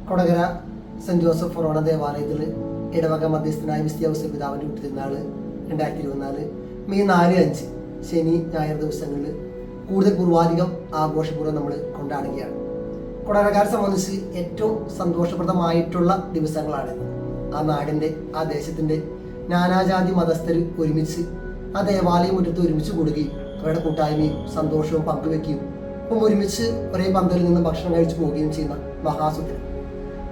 Kodakara saint Joseph ഫൊറോണ ദേവാലയത്തിൽ ഇടവക മധ്യസ്ഥനായ വിസ്ത്യാവസ പിതാവിൻ്റെ കുട്ടിനാൾ 2024 മെയ് 4-5 ശനി ഞായർ ദിവസങ്ങളിൽ കൂടുതൽ പൂർവാധികം ആഘോഷപൂർവ്വം നമ്മൾ കൊണ്ടാടുകയാണ്. കൊടകരക്കാരെ സംബന്ധിച്ച് ഏറ്റവും സന്തോഷപ്രദമായിട്ടുള്ള ദിവസങ്ങളാണ്. ആ നാടിൻ്റെ, ആ ദേശത്തിൻ്റെ നാനാജാതി മതസ്ഥർ ഒരുമിച്ച് ആ ദേവാലയം മുറ്റത്ത് ഒരുമിച്ച് കൂടുകയും അവരുടെ കൂട്ടായ്മയും സന്തോഷവും പങ്കുവെക്കുകയും ഒപ്പം ഒരുമിച്ച് ഒരേ പന്തലിൽ നിന്ന് ഭക്ഷണം കഴിച്ചു പോവുകയും ചെയ്യുന്ന മഹാസുദിനം.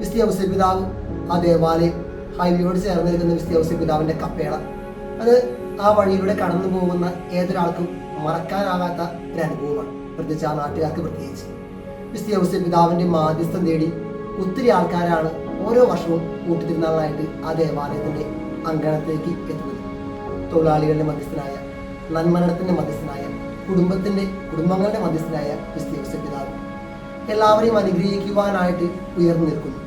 വിസ്ത്യാവസ പിതാവ് ആ ദേവാലയം, ഹൈവേയോട് ചേർന്ന് നിൽക്കുന്ന വിസ്ത്യാവസ പിതാവിൻ്റെ കപ്പേള, അത് ആ വഴിയിലൂടെ കടന്നു പോകുന്ന ഏതൊരാൾക്കും മറക്കാനാകാത്ത ഒരു അനുഭവമാണ്. പ്രത്യേകിച്ച് ആ നാട്ടുകാർക്ക് പ്രത്യേകിച്ച് വിസ്ത്യാവസ പിതാവിൻ്റെ മാധ്യസ്ഥം തേടി ഒത്തിരി ആൾക്കാരാണ് ഓരോ വർഷവും കൂട്ടുതിരുന്നാളായിട്ട് ആ ദേവാലയത്തിൻ്റെ അങ്കണത്തിലേക്ക് എത്തുന്നത്. തൊഴിലാളികളുടെ മധ്യസ്ഥനായ, നന്മരണത്തിൻ്റെ മധ്യസ്ഥനായ, കുടുംബങ്ങളുടെ മധ്യസ്ഥനായ വിസ്ത്യാവസ പിതാവ് എല്ലാവരെയും അനുഗ്രഹിക്കുവാനായിട്ട് ഉയർന്നു നിൽക്കുന്നു.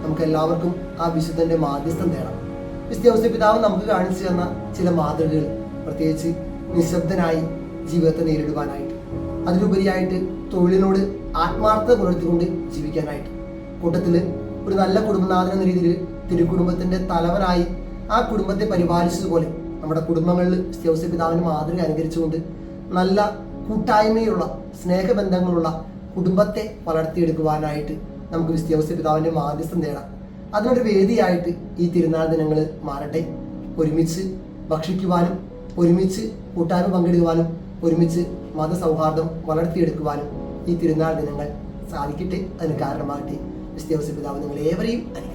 നമുക്ക് എല്ലാവർക്കും ആ വിശുദ്ധന്റെ മാധ്യസ്ഥം തേടാം. വിസ്ത്യാവസ പിതാവ് നമുക്ക് കാണിച്ചു തന്ന ചില മാതൃകകൾ, പ്രത്യേകിച്ച് നിശബ്ദനായി ജീവിതത്തെ നേരിടുവാനായിട്ട്, അതിലുപരിയായിട്ട് തൊഴിലിനോട് ആത്മാർത്ഥത പുലർത്തിക്കൊണ്ട് ജീവിക്കാനായിട്ട്, കൂട്ടത്തിൽ ഒരു നല്ല കുടുംബനാഥൻ എന്ന രീതിയിൽ തിരുക്കുടുംബത്തിന്റെ തലവനായി ആ കുടുംബത്തെ പരിപാലിച്ചതുപോലെ നമ്മുടെ കുടുംബങ്ങളിൽ വിസ്ത്യാവസ പിതാവിന്റെ മാതൃക അനുകരിച്ചുകൊണ്ട് നല്ല കൂട്ടായ്മയുള്ള, സ്നേഹബന്ധങ്ങളുള്ള കുടുംബത്തെ വളർത്തിയെടുക്കുവാനായിട്ട് നമുക്ക് വിസ്ത്യാവസ പിതാവിന്റെ മാധ്യസ്ഥം നേടാം. അതിനൊരു വേദിയായിട്ട് ഈ തിരുനാൾ ദിനങ്ങൾ മാറട്ടെ. ഒരുമിച്ച് ഭക്ഷിക്കുവാനും, ഒരുമിച്ച് കൂട്ടായ്മ പങ്കിടുവാനും, ഒരുമിച്ച് മതസൗഹാർദ്ദം വളർത്തിയെടുക്കുവാനും ഈ തിരുനാൾ ദിനങ്ങൾ സാധിക്കട്ടെ. അതിന് കാരണമാകട്ടെ. വിസ്ത്യാവസ പിതാവ് നിങ്ങൾ ഏവരെയും അനുഗ്രഹിക്കട്ടെ.